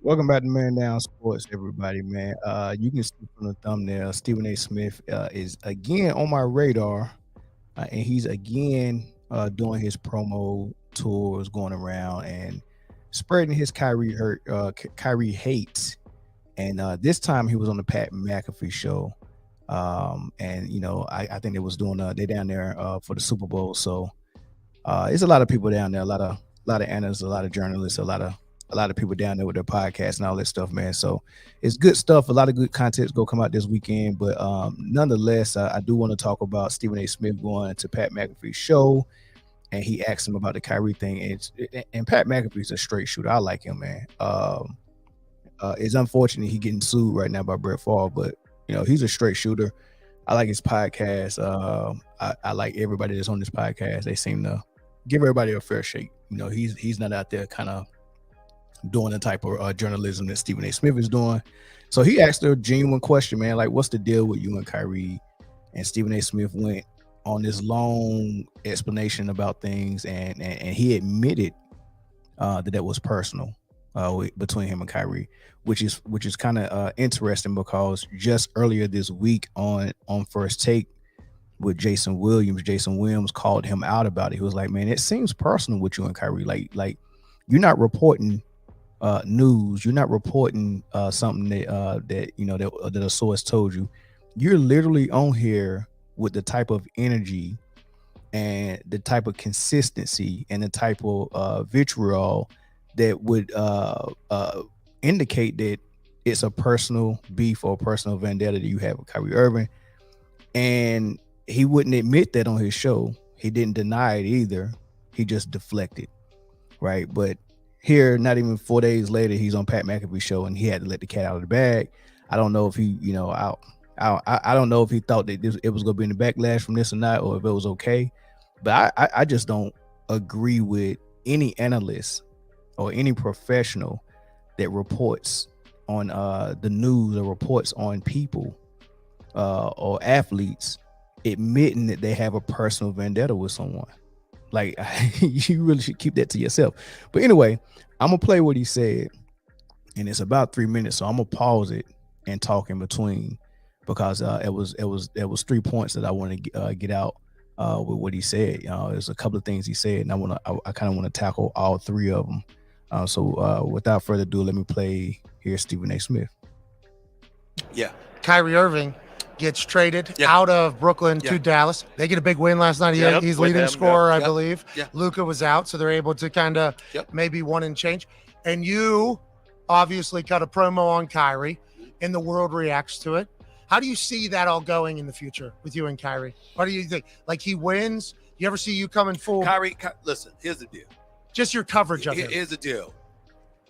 Welcome back to Man Down Sports, everybody, man. You can see from the thumbnail, Stephen A. Smith is again on my radar, and he's again doing his promo tours, going around and spreading his Kyrie hates. And this time he was on the Pat McAfee show, and I think they was doing they down there for the Super Bowl, so it's a lot of people down there, a lot of analysts, a lot of journalists, a lot of people down there with their podcasts and all that stuff, man. So it's good stuff. A lot of good content go come out this weekend, but nonetheless, I do want to talk about Stephen A. Smith going to Pat McAfee's show, and he asked him about the Kyrie thing. And Pat McAfee's a straight shooter. I like him, man. It's unfortunate he getting sued right now by Brett Favre, but he's a straight shooter. I like his podcast. I like everybody that's on this podcast. They seem to give everybody a fair shake. He's not out there kind of doing the type of journalism that Stephen A. Smith is doing. So he asked a genuine question, man, like, what's the deal with you and Kyrie? And Stephen A. Smith went on this long explanation about things, and he admitted that was personal between him and Kyrie, which is kind of interesting, because just earlier this week on First Take with Jason Williams called him out about it. He was like, man, it seems personal with you and Kyrie. Like you're not reporting news. You're not reporting something that a source told you. You're literally on here with the type of energy and the type of consistency and the type of vitriol that would indicate that it's a personal beef or a personal vendetta that you have with Kyrie Irving. And he wouldn't admit that on his show. He didn't deny it either. He just deflected, right? But here, not even 4 days later, he's on Pat McAfee's show, and he had to let the cat out of the bag. I don't know if he, I don't know if he thought that it was going to be in the backlash from this or not, or if it was okay. But I just don't agree with any analyst or any professional that reports on the news or reports on people or athletes admitting that they have a personal vendetta with someone. Like, you really should keep that to yourself. But anyway, I'm gonna play what he said, and it's about 3 minutes, so I'm gonna pause it and talk in between, because it was 3 points that I want to get out with what he said. There's a couple of things he said, and I kind of want to tackle all three of them. So without further ado, let me play here Stephen A. Smith. Yeah. Kyrie Irving gets traded out of Brooklyn to Dallas. They get a big win last night. He's leading scorer, I believe. Luka was out, so they're able to kind of maybe one and change. And you obviously cut a promo on Kyrie, and the world reacts to it. How do you see that all going in the future with you and Kyrie? What do you think? Like, he wins? You ever see you coming full? Kyrie, listen, here's the deal. Just your coverage of it. Here's the deal.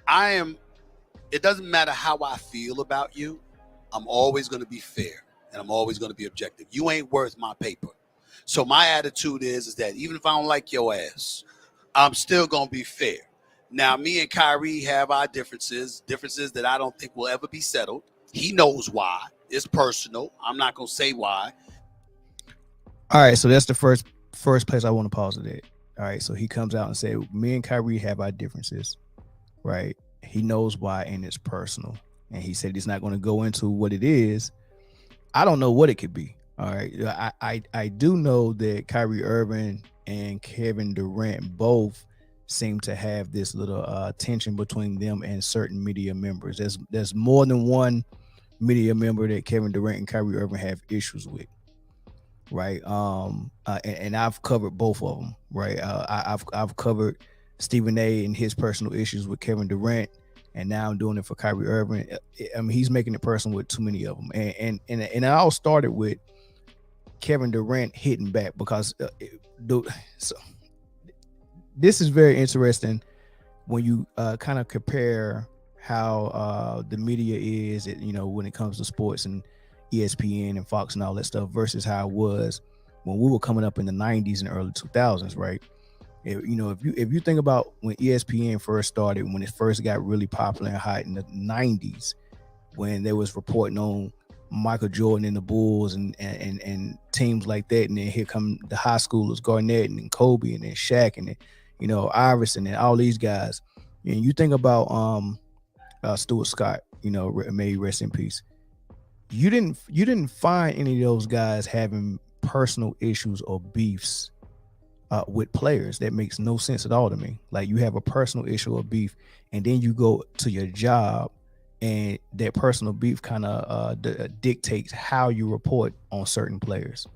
It doesn't matter how I feel about you. I'm always going to be fair, and I'm always going to be objective. You ain't worth my paper. So my attitude is that even if I don't like your ass, I'm still going to be fair. Now, me and Kyrie have our differences that I don't think will ever be settled. He knows why. It's personal. I'm not going to say why. All right, so that's the first place I want to pause it at. All right, so he comes out and say, me and Kyrie have our differences, right? He knows why, and it's personal. And he said he's not going to go into what it is. I don't know what it could be. All right. I do know that Kyrie Irving and Kevin Durant both seem to have this little tension between them and certain media members. There's more than one media member that Kevin Durant and Kyrie Irving have issues with. Right. And I've covered both of them. Right. I've covered Stephen A. and his personal issues with Kevin Durant. And now I'm doing it for Kyrie Irving. I mean, he's making it personal with too many of them. And it all started with Kevin Durant hitting back, because so this is very interesting when you kind of compare how the media is, when it comes to sports and ESPN and Fox and all that stuff versus how it was when we were coming up in the 90s and early 2000s, right? If you think about when ESPN first started, when it first got really popular and hot in the 90s, when they was reporting on Michael Jordan and the Bulls and teams like that, and then here come the high schoolers, Garnett and Kobe and then Shaq and then, Iverson and all these guys. And you think about Stuart Scott, may he rest in peace. You didn't find any of those guys having personal issues or beefs with players. That makes no sense at all to me. Like, you have a personal issue or beef, and then you go to your job, and that personal beef kind of dictates how you report on certain players.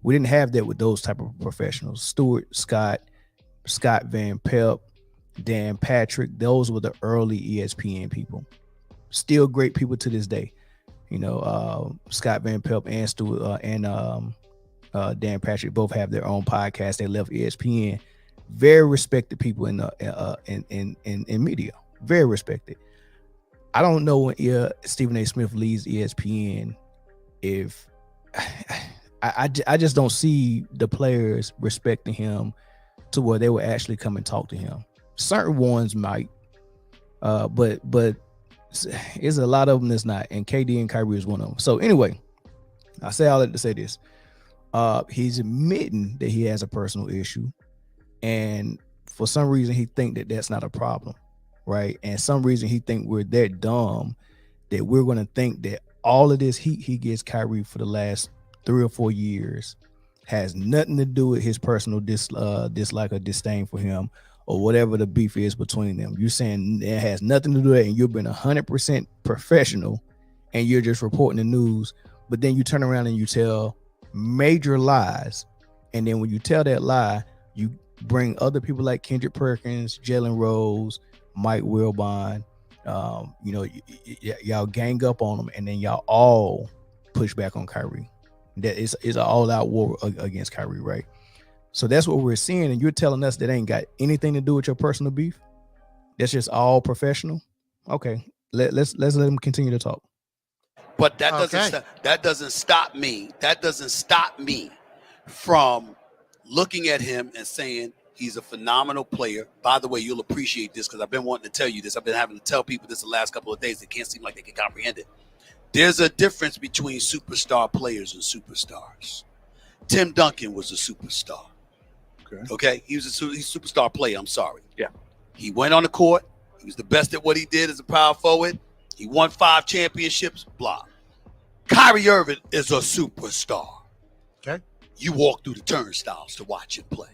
We didn't have that with those type of professionals. Stuart Scott, Scott Van Pelt, Dan Patrick, those were the early ESPN people. Still great people to this day. Scott Van Pelt and Stuart and Dan Patrick both have their own podcast. They left ESPN. Very respected people in media. Very respected. I don't know when Stephen A. Smith leaves ESPN if I just don't see the players respecting him to where they would actually come and talk to him. Certain ones might, but it's a lot of them that's not, and KD and Kyrie is one of them. So anyway, I say all that to say this. He's admitting that he has a personal issue, and for some reason he think that that's not a problem, right? And some reason he think we're that dumb that we're going to think that all of this heat he gets Kyrie for the last 3 or 4 years has nothing to do with his personal dislike or disdain for him, or whatever the beef is between them. You're saying it has nothing to do with it, and you've been 100% professional, and you're just reporting the news, but then you turn around and you tell major lies, and then when you tell that lie, you bring other people like Kendrick Perkins, Jalen Rose, Mike Wilbon, y'all gang up on them, and then y'all all push back on Kyrie. That is an all-out war against Kyrie, right? So that's what we're seeing, and you're telling us that ain't got anything to do with your personal beef. That's just all professional. Okay, let's let them continue to talk. But that doesn't stop me. That doesn't stop me from looking at him and saying he's a phenomenal player. By the way, you'll appreciate this because I've been wanting to tell you this. I've been having to tell people this the last couple of days. They can't seem like they can comprehend it. There's a difference between superstar players and superstars. Tim Duncan was a superstar. Okay? He's a superstar player. I'm sorry. Yeah. He went on the court. He was the best at what he did as a power forward. He won 5 championships, blah. Kyrie Irving is a superstar. Okay. You walk through the turnstiles to watch him play.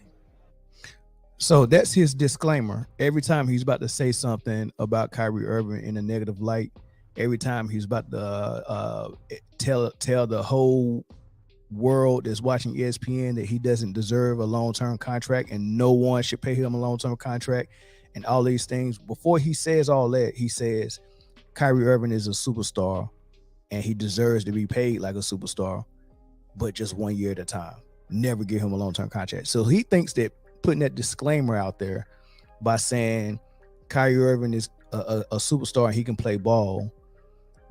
So that's his disclaimer. Every time he's about to say something about Kyrie Irving in a negative light, every time he's about to tell the whole world that's watching ESPN that he doesn't deserve a long-term contract and no one should pay him a long-term contract and all these things, before he says all that, he says Kyrie Irving is a superstar and he deserves to be paid like a superstar, but just 1 year at a time. Never give him a long-term contract. So he thinks that putting that disclaimer out there by saying Kyrie Irving is a superstar and he can play ball,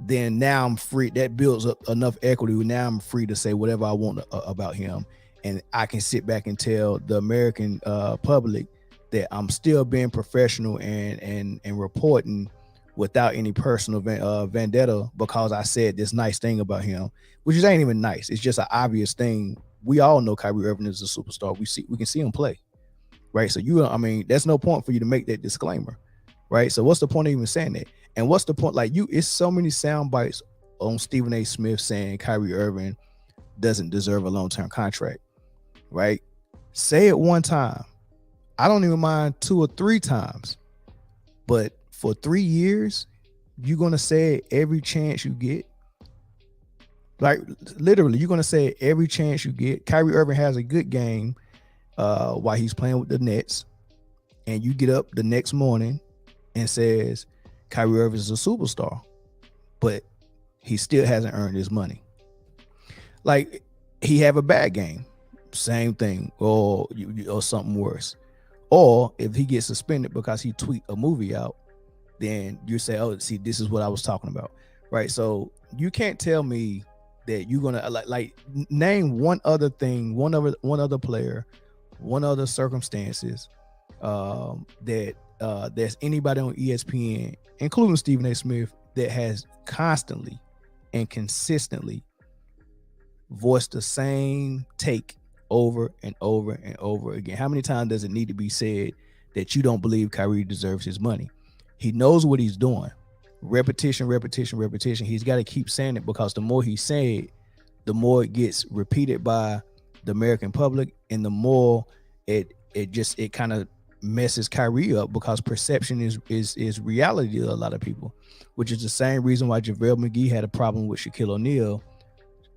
then now I'm free. That builds up enough equity. Now I'm free to say whatever I want about him. And I can sit back and tell the American public that I'm still being professional and reporting without any personal vendetta because I said this nice thing about him, which is ain't even nice. It's just an obvious thing. We all know Kyrie Irving is a superstar. We can see him play, right? So there's no point for you to make that disclaimer, right? So what's the point of even saying that? And what's the point? It's so many sound bites on Stephen A. Smith saying Kyrie Irving doesn't deserve a long-term contract, right? Say it one time. I don't even mind 2 or 3 times, but for 3 years, you're going to say it every chance you get. Like, literally, you're going to say it every chance you get. Kyrie Irving has a good game while he's playing with the Nets, and you get up the next morning and says Kyrie Irving is a superstar, but he still hasn't earned his money. Like, he have a bad game, same thing, or something worse. Or if he gets suspended because he tweet a movie out, then you say, oh, see, this is what I was talking about, right? So you can't tell me that you're gonna like name one other thing, one other player, one other circumstances that there's anybody on ESPN, including Stephen A. Smith, that has constantly and consistently voiced the same take over and over and over again. How many times does it need to be said that you don't believe Kyrie deserves his money? He knows what he's doing. repetition. He's got to keep saying it because the more he say it, the more it gets repeated by the American public, and the more it kind of messes Kyrie up because perception is reality to a lot of people, which is the same reason why JaVale McGee had a problem with Shaquille O'Neal,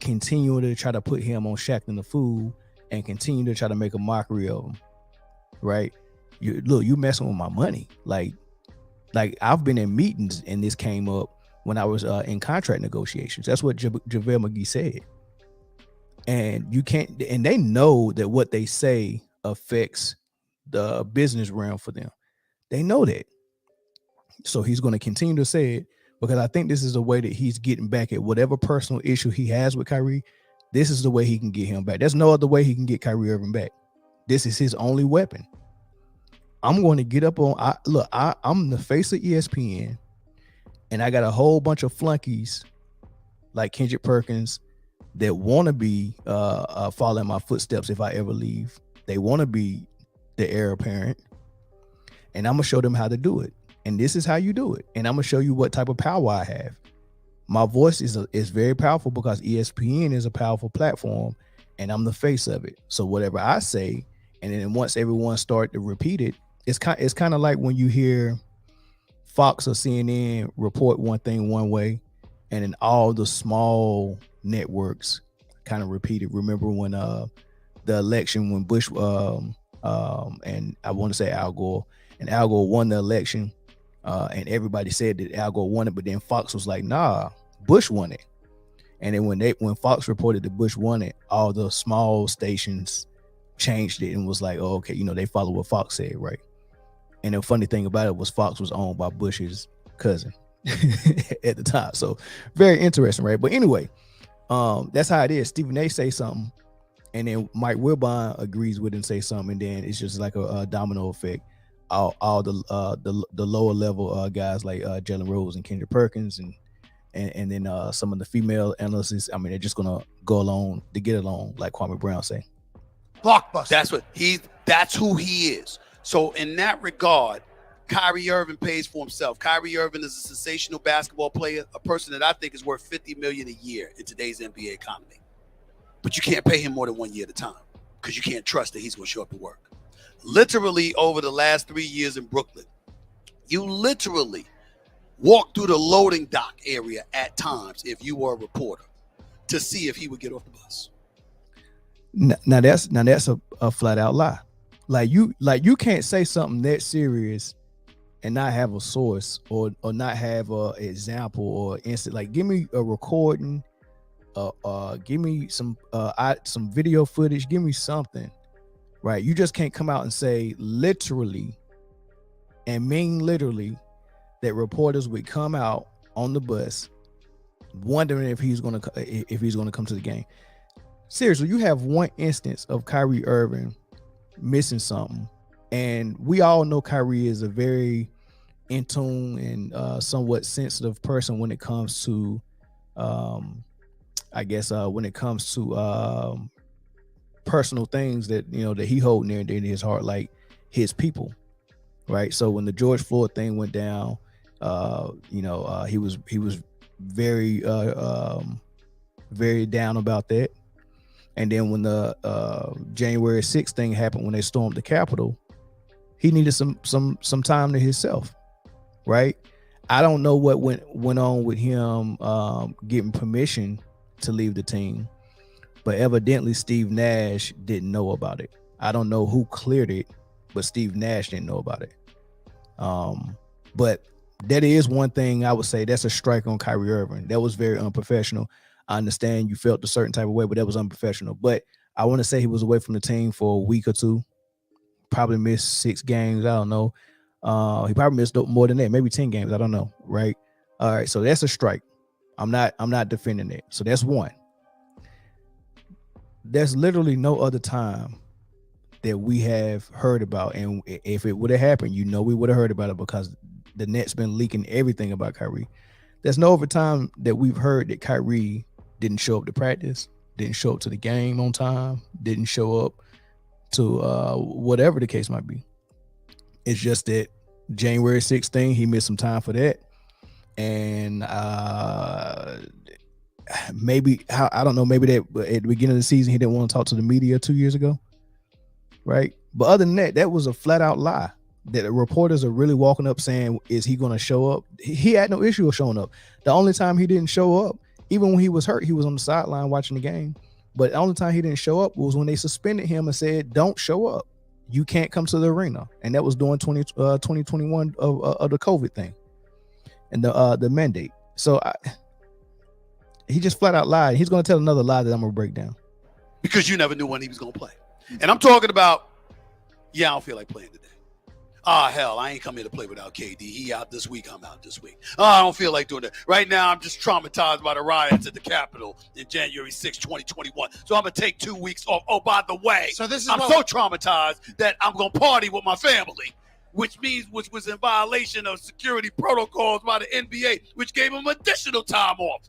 continuing to try to put him on Shaq the Fool and continue to try to make a mockery of him. Right? You messing with my money. Like I've been in meetings and this came up when I was in contract negotiations. That's what JaVale McGee said. And you can't, and they know that what they say affects the business realm for them. They know that. So he's going to continue to say it because I think this is a way that he's getting back at whatever personal issue he has with Kyrie. This is the way he can get him back. There's no other way he can get Kyrie Irving back. This is his only weapon. I'm going to get up on, I'm the face of ESPN, and I got a whole bunch of flunkies like Kendrick Perkins that want to be following my footsteps if I ever leave. They want to be the heir apparent, and I'm gonna show them how to do it. And this is how you do it. And I'm gonna show you what type of power I have. My voice is very powerful because ESPN is a powerful platform, and I'm the face of it. So whatever I say, and then once everyone start to repeat it, it's kind of like when you hear Fox or CNN report one thing one way, and then all the small networks kind of repeat it. Remember when the election, when Bush and I want to say Al Gore won the election, and everybody said that Al Gore won it, but then Fox was like, nah, Bush won it. And then when Fox reported that Bush won it, all the small stations changed it and was like, oh, okay, they follow what Fox said, right? And the funny thing about it was Fox was owned by Bush's cousin at the time. So very interesting, right? But anyway, that's how it is. Stephen A say something, and then Mike Wilbon agrees with it and say something, and then it's just like a domino effect. All the lower level guys like Jalen Rose and Kendrick Perkins and then some of the female analysts, I mean, they're just gonna go along to get along, like Kwame Brown say. Blockbuster. That's who he is. So in that regard, Kyrie Irving pays for himself. Kyrie Irving is a sensational basketball player, a person that I think is worth $50 million a year in today's NBA economy. But you can't pay him more than 1 year at a time because you can't trust that he's going to show up to work. Literally over the last 3 years in Brooklyn, you literally walk through the loading dock area at times if you were a reporter to see if he would get off the bus. Now that's a flat out lie. Like you can't say something that serious and not have a source or not have a example or instant. Like, give me a recording, give me some video footage, give me something, right? You just can't come out and say literally and mean literally that reporters would come out on the bus wondering if he's gonna come to the game. Seriously, you have one instance of Kyrie Irving missing something, and we all know Kyrie is a very in tune and somewhat sensitive person when it comes to when it comes to personal things that that he hold near and dear to his heart, like his people, right? So when the George Floyd thing went down, he was very very down about that. And then when the January 6th thing happened, when they stormed the Capitol, he needed some time to himself, right? I don't know what went on with him getting permission to leave the team, but evidently Steve Nash didn't know about it. I don't know who cleared it, but Steve Nash didn't know about it. But that is one thing I would say, that's a strike on Kyrie Irving. That was very unprofessional. I understand you felt a certain type of way, but that was unprofessional. But I want to say he was away from the team for a week or two, probably missed 6 games. I don't know. He probably missed more than that, maybe 10 games. I don't know. Right. All right. So that's a strike. I'm not defending it. So that's one. There's literally no other time that we have heard about. And if it would have happened, we would have heard about it because the Nets been leaking everything about Kyrie. There's no other time that we've heard that Kyrie didn't show up to practice, didn't show up to the game on time, didn't show up to whatever the case might be. It's just that January 6th thing, he missed some time for that. and maybe I don't know. Maybe that at the beginning of the season he didn't want to talk to the media 2 years ago, right? But other than that, that was a flat out lie. That the reporters are really walking up saying, "Is he going to show up?" He had no issue of showing up. The only time he didn't show up, even when he was hurt, he was on the sideline watching the game. But the only time he didn't show up was when they suspended him and said, "Don't show up. You can't come to the arena." And that was during 2021 of the COVID thing and the mandate. So he just flat out lied. He's going to tell another lie that I'm going to break down. Because you never knew when he was going to play. And I'm talking about, I don't feel like playing today. Hell, I ain't come here to play without KD. He out this week, I'm out this week. I don't feel like doing that. Right now, I'm just traumatized by the riots at the Capitol in January 6, 2021. So I'm going to take 2 weeks off. Oh, by the way, so I'm so traumatized that I'm going to party with my family, which was in violation of security protocols by the NBA, which gave him additional time off.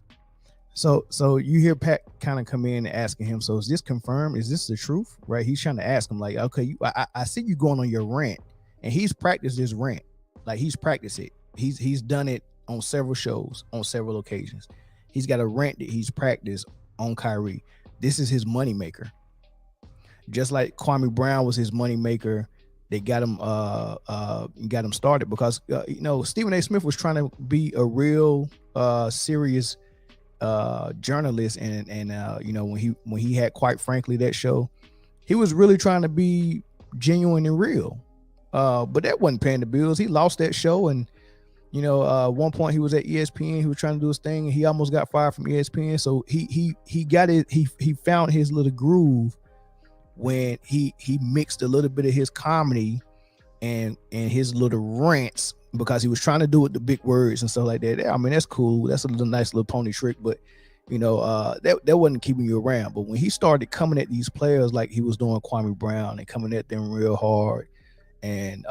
So you hear Pat kind of come in and asking him, so is this confirmed? Is this the truth? Right? He's trying to ask him like, okay, I see you going on your rant. And he's practiced this rant. Like he's practiced it. He's done it on several shows, on several occasions. He's got a rant that he's practiced on Kyrie. This is his moneymaker. Just like Kwame Brown was his moneymaker, they got him started because Stephen A. Smith was trying to be a real serious journalist, and when he had Quite Frankly that show, he was really trying to be genuine and real. But that wasn't paying the bills. He lost that show, and one point he was at ESPN. He was trying to do his thing, and he almost got fired from ESPN. So he got it. He found his little groove when he mixed a little bit of his comedy and his little rants, because he was trying to do it the big words and stuff like that. I mean, that's cool. That's a nice little pony trick, but that wasn't keeping you around. But when he started coming at these players like he was doing Kwame Brown and coming at them real hard, and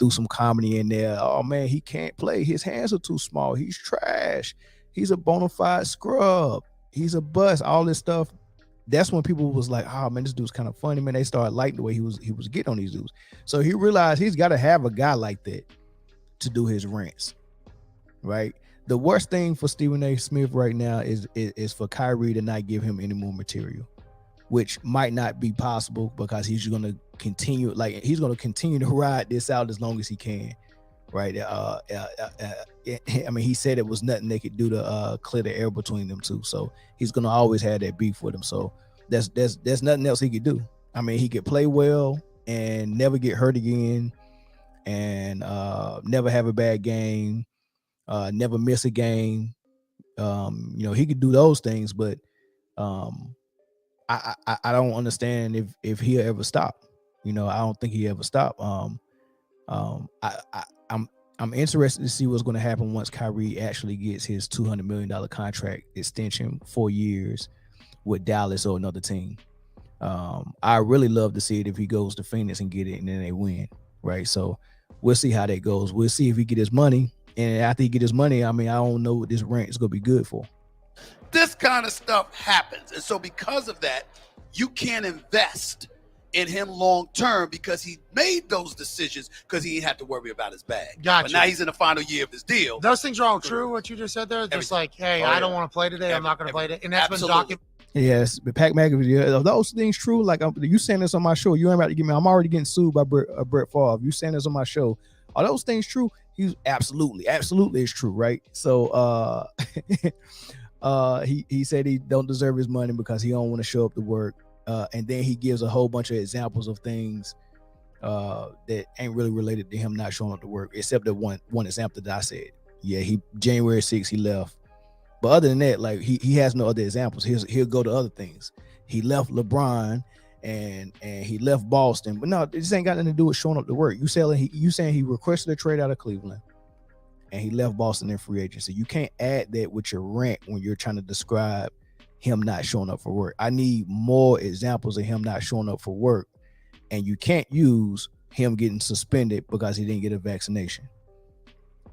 threw some comedy in there. Oh man, he can't play. His hands are too small. He's trash. He's a bona fide scrub. He's a bust. All this stuff. That's when people was like, oh man, this dude's kind of funny, man. They started liking the way he was getting on these dudes. So he realized he's got to have a guy like that to do his rants, right? The worst thing for Stephen A. Smith right now is for Kyrie to not give him any more material, which might not be possible because he's going to continue to ride this out as long as he can, right? I mean, he said it was nothing they could do to clear the air between them two, so he's going to always have that beef with him. So there's nothing else he could do. I mean, he could play well and never get hurt again, and never have a bad game, never miss a game. He could do those things, but I don't understand if he'll ever stop. I don't think he'll ever stop. I'm interested to see what's going to happen once Kyrie actually gets his $200 million contract extension, 4 years with Dallas or another team. I really love to see it if he goes to Phoenix and get it and then they win, right? So we'll see how that goes. We'll see if he get his money, and after he get his money, I mean, I don't know what this rent is going to be good for. This kind of stuff happens. And so because of that, you can't invest in him long term because he made those decisions because he didn't have to worry about his bag. Gotcha. But now he's in the final year of his deal. Those things are all true, what you just said there? Just like, hey, I don't want to play today. I'm not going to play today. And that's been documented. Yes, but Pat McAfee, are those things true? Like, you saying this on my show, you ain't about to get me. I'm already getting sued by Brett Favre. You saying this on my show. Are those things true? He's absolutely it's true, right? So he said he don't deserve his money because he don't want to show up to work. And then he gives a whole bunch of examples of things that ain't really related to him not showing up to work, except the one example that I said. Yeah, January 6th, he left. But other than that, like he has no other examples. He'll go to other things. He left LeBron and he left Boston. But no, this ain't got nothing to do with showing up to work. You saying he requested a trade out of Cleveland and he left Boston in free agency. You can't add that with your rant when you're trying to describe him not showing up for work. I need more examples of him not showing up for work. And you can't use him getting suspended because he didn't get a vaccination.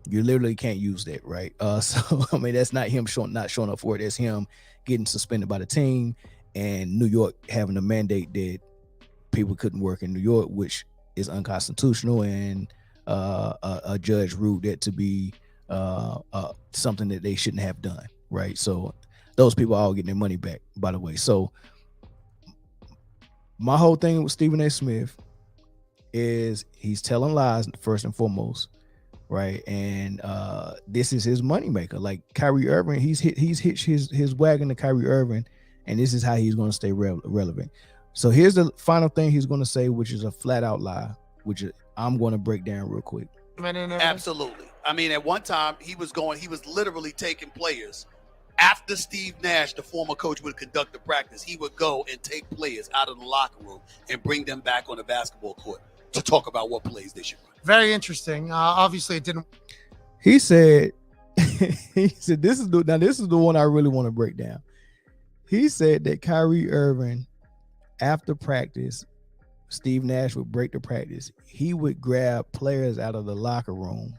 You literally can't use that, right? So I mean, that's not him not showing up for it. That's him getting suspended by the team and New York having a mandate that people couldn't work in New York, which is unconstitutional, and a judge ruled that to be something that they shouldn't have done, right? So those people are all getting their money back, by the way. So my whole thing with Stephen A. Smith is he's telling lies first and foremost, right? And this is his moneymaker. Like Kyrie Irving, he's hitched his wagon to Kyrie Irving, and this is how he's going to stay relevant. So here's the final thing he's going to say, which is a flat out lie, which I'm going to break down real quick. Absolutely. I mean, at one time he was literally taking players. After Steve Nash, the former coach, would conduct the practice, he would go and take players out of the locker room and bring them back on the basketball court to talk about what plays they should run. Very interesting. Obviously, it didn't. He said, this is the one I really want to break down. He said that Kyrie Irving, after practice, Steve Nash would break the practice. He would grab players out of the locker room,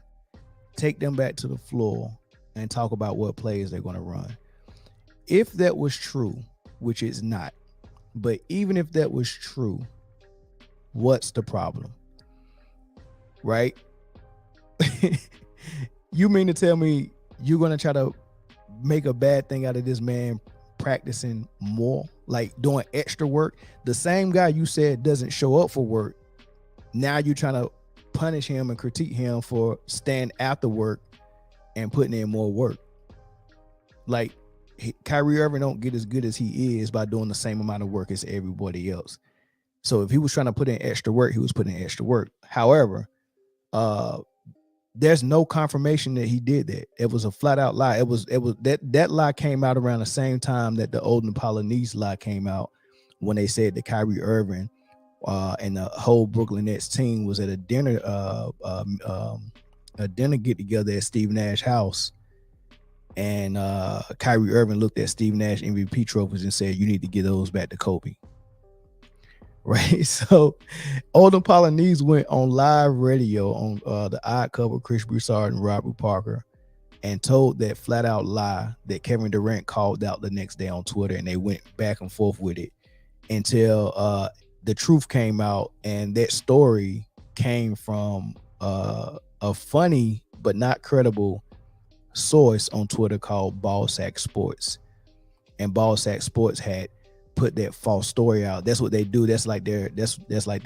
take them back to the floor, and talk about what plays they're going to run. If that was true, which it's not, but even if that was true, what's the problem? Right? You mean to tell me you're going to try to make a bad thing out of this man practicing more, like doing extra work? The same guy you said doesn't show up for work, now you're trying to punish him and critique him for staying after work and putting in more work. Like Kyrie Irving don't get as good as he is by doing the same amount of work as everybody else. So if he was trying to put in extra work, he was putting in extra work. However, there's no confirmation that he did that. It was a flat out lie. It was that lie came out around the same time that the Olden Polynice lie came out, when they said that Kyrie Irving and the whole Brooklyn Nets team was at a dinner get together at Steve Nash's house, and Kyrie Irving looked at Steve Nash MVP trophies and said, "You need to give those back to Kobe." Right. So Olden Polynice went on live radio on the Odd Couple, Chris Broussard and Robert Parker, and told that flat out lie that Kevin Durant called out the next day on Twitter, and they went back and forth with it until the truth came out. And that story came from a funny but not credible source on Twitter called Ballsack Sports, and Ballsack Sports had put that false story out. That's what they do. That's like their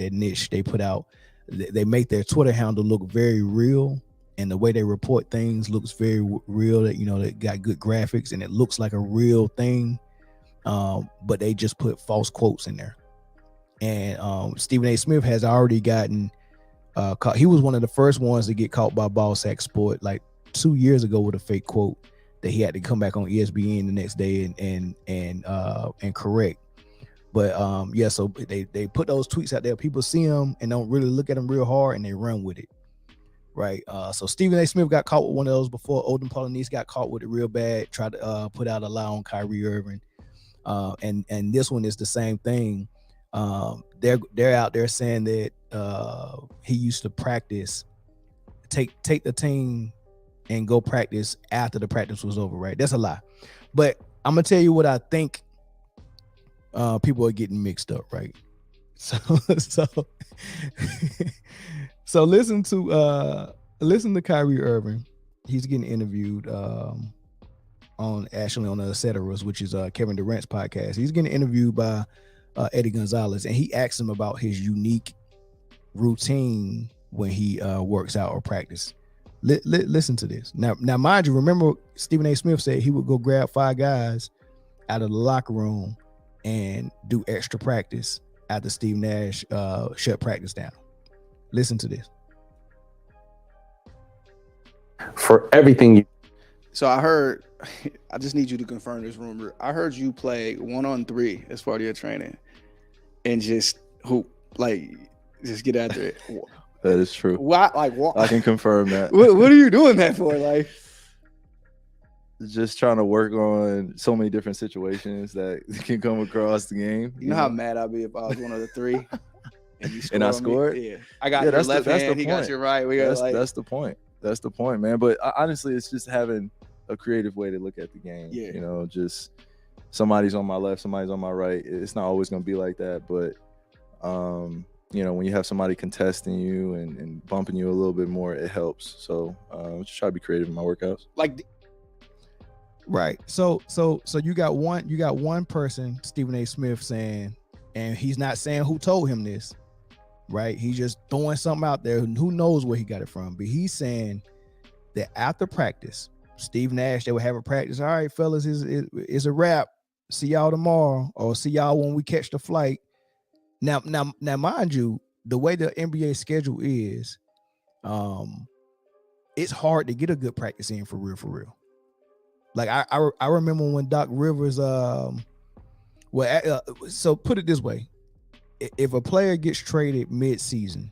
niche. They put out, they make their Twitter handle look very real, and the way they report things looks very real. That, you know, they got good graphics and it looks like a real thing, but they just put false quotes in there. And Stephen A. Smith has already gotten caught. He was one of the first ones to get caught by Ballsack Sport like 2 years ago with a fake quote that he had to come back on ESPN the next day and correct. But yeah, so they put those tweets out there. People see them and don't really look at them real hard, and they run with it, right? So Stephen A. Smith got caught with one of those before. Olden Polynice got caught with it real bad. Tried to put out a lie on Kyrie Irving, and this one is the same thing. They're out there saying that he used to practice, take the team and go practice after the practice was over, right? That's a lie. But I'm gonna tell you what I think people are getting mixed up, right? So listen to Kyrie Irving. He's getting interviewed on the Etceteras, which is Kevin Durant's podcast. He's getting interviewed by Eddie Gonzalez, and he asked him about his unique routine when he works out or practice. Listen to this. Now, mind you, remember Stephen A. Smith said he would go grab 5 guys out of the locker room and do extra practice after Steve Nash shut practice down. Listen to this. For everything. So I heard, I just need you to confirm this rumor. I heard you play 1-on-3 as part of your training and just hoop, like just get after it. That is true. Why? Like, what? I can confirm that. What are you doing that for? Like, just trying to work on so many different situations that can come across the game. You know how mad I'd be if I was one of the 3 and you scored. And I scored? Yeah. I got your left hand, he got your right. That's the point. That's the point, man. But honestly, it's just having a creative way to look at the game. Yeah. You know, just somebody's on my left, somebody's on my right. It's not always going to be like that, but when you have somebody contesting you and bumping you a little bit more, it helps. So just try to be creative in my workouts. Right. So you got one person, Stephen A. Smith, saying, and he's not saying who told him this, right? He's just throwing something out there. Who knows where he got it from? But he's saying that after practice, Steve Nash, they were having practice. All right, fellas, it's a wrap. See y'all tomorrow, or see y'all when we catch the flight. Now, mind you, the way the NBA schedule is, it's hard to get a good practice in for real. Like I remember when Doc Rivers, so put it this way: if a player gets traded mid-season,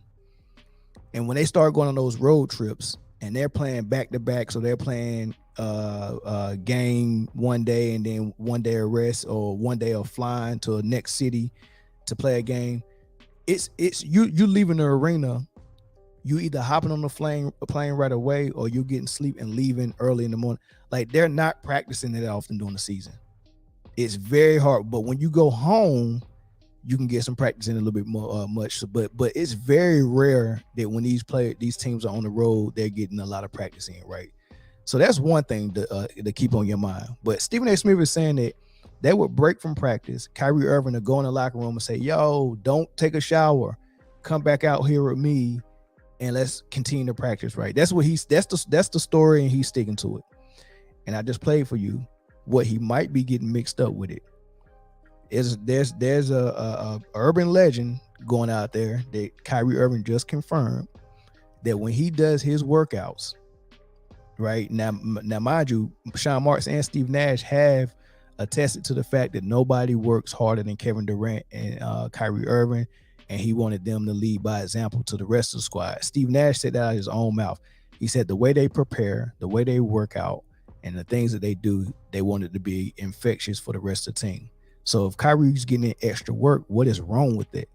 and when they start going on those road trips, and they're playing back-to-back, so they're playing game one day and then one day of rest, or one day of flying to a next city to play a game, it's you leaving the arena, you either hopping on the plane right away, or you getting sleep and leaving early in the morning. Like, they're not practicing that often during the season. It's very hard, but when you go home, you can get some practice in a little bit more much. But it's very rare that when these teams are on the road, they're getting a lot of practice in, right? So that's one thing to keep on your mind. But Stephen A. Smith is saying that they would break from practice. Kyrie Irving would go in the locker room and say, "Yo, don't take a shower. Come back out here with me, and let's continue to practice." Right? That's what that's the story, and he's sticking to it. And I just played for you what he might be getting mixed up with it. There's a urban legend going out there that Kyrie Irving just confirmed that when he does his workouts, right now mind you, Sean Marks and Steve Nash have attested to the fact that nobody works harder than Kevin Durant and Kyrie Irving, and he wanted them to lead by example to the rest of the squad. Steve Nash said that out of his own mouth. He said the way they prepare, the way they work out, and the things that they do, they wanted to be infectious for the rest of the team. So if Kyrie's getting extra work, what is wrong with it,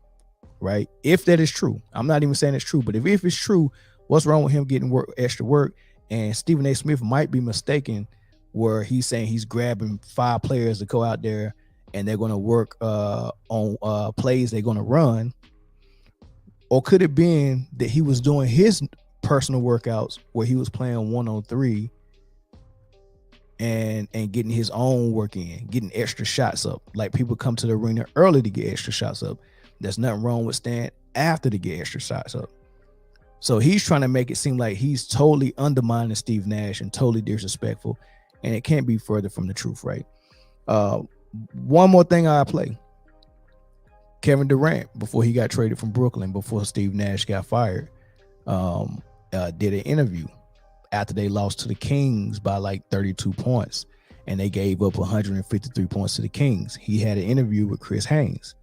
right? If that is true, I'm not even saying it's true, but if it's true, what's wrong with him getting extra work? And Stephen A. Smith might be mistaken where he's saying he's grabbing 5 players to go out there and they're going to work on plays they're going to run. Or could it be that he was doing his personal workouts where he was playing 1-on-3 and getting his own work in, getting extra shots up? Like, people come to the arena early to get extra shots up. There's nothing wrong with staying after to get extra shots up. So he's trying to make it seem like he's totally undermining Steve Nash and totally disrespectful, and it can't be further from the truth, right? One more thing I play. Kevin Durant, before he got traded from Brooklyn, before Steve Nash got fired, did an interview after they lost to the Kings by like 32 points, and they gave up 153 points to the Kings. He had an interview with Chris Haynes.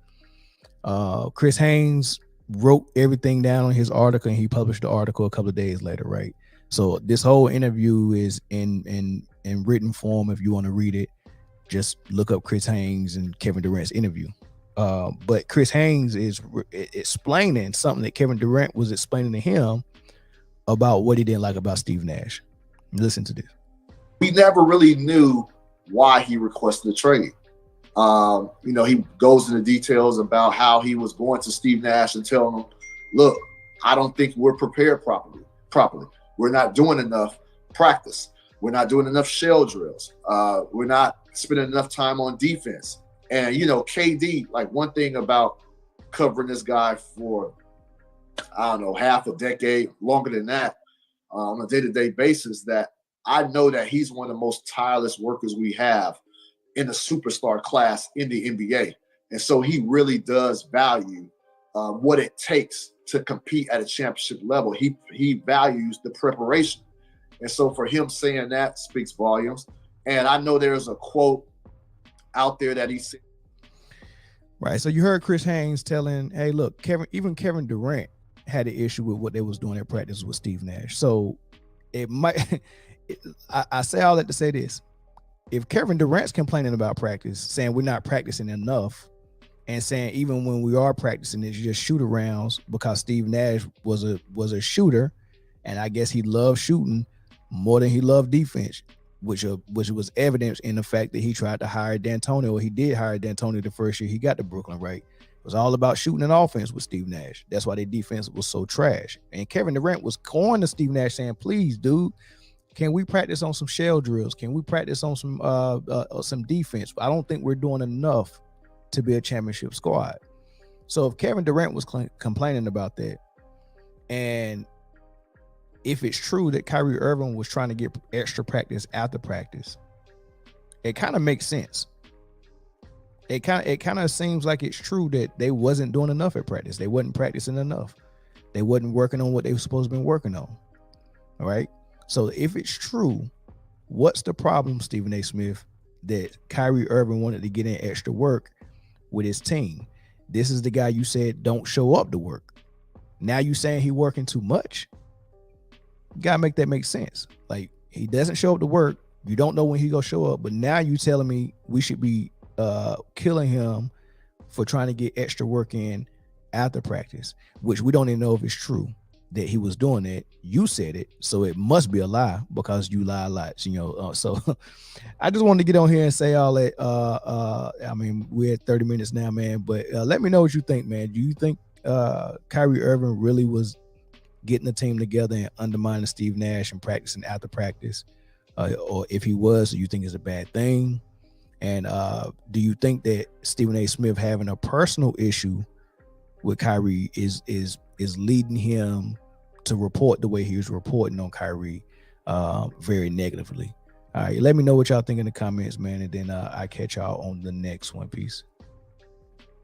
Chris Haynes wrote everything down on his article, and he published the article a couple of days later, right? So this whole interview is in written form. If you want to read it, just look up Chris Haynes and Kevin Durant's interview. But Chris Haynes is explaining something that Kevin Durant was explaining to him about what he didn't like about Steve Nash. Listen to this. We never really knew why he requested a trade. He goes into details about how he was going to Steve Nash and telling him, "Look, I don't think we're prepared properly. We're not doing enough practice. We're not doing enough shell drills. We're not spending enough time on defense." And, KD, like, one thing about covering this guy for, I don't know, half a decade, longer than that, on a day-to-day basis, that I know that he's one of the most tireless workers we have in the superstar class in the NBA. And so he really does value what it takes to compete at a championship level. He values the preparation. And so for him saying that speaks volumes. And I know there's a quote out there that he said. Right. So you heard Chris Haynes telling, hey, look, Kevin Durant had an issue with what they was doing at practice with Steve Nash. So it might, I say all that to say this. If Kevin Durant's complaining about practice, saying we're not practicing enough, and saying even when we are practicing, it's just shoot arounds because Steve Nash was a shooter, and I guess he loved shooting more than he loved defense, which was evident in the fact that he tried to hire D'Antoni, or he did hire D'Antoni the first year he got to Brooklyn, right? It was all about shooting an offense with Steve Nash. That's why their defense was so trash. And Kevin Durant was going to Steve Nash saying, please, dude, can we practice on some shell drills? Can we practice on some defense? I don't think we're doing enough to be a championship squad. So if Kevin Durant was complaining about that, and if it's true that Kyrie Irving was trying to get extra practice after practice, it kind of makes sense. It kind of seems like it's true that they wasn't doing enough at practice. They wasn't practicing enough. They wasn't working on what they were supposed to be working on. All right. So if it's true, what's the problem, Stephen A. Smith, that Kyrie Irving wanted to get in extra work with his team? This is the guy you said don't show up to work. Now you saying he working too much? You gotta make that make sense. Like, he doesn't show up to work. You don't know when he gonna show up, but now you telling me we should be killing him for trying to get extra work in after practice, which we don't even know if it's true that he was doing that. You said it, so it must be a lie because you lie a lot, you know. So I just wanted to get on here and say all that. I mean, we're at 30 minutes now, man, but let me know what you think, man. Do you think Kyrie Irving really was getting the team together and undermining Steve Nash and practicing after practice? Or if he was, do you think it's a bad thing? And do you think that Stephen A. Smith having a personal issue with Kyrie is leading him to report the way he was reporting on Kyrie very negatively? All right, let me know what y'all think in the comments, man, and then I catch y'all on the next one. Peace.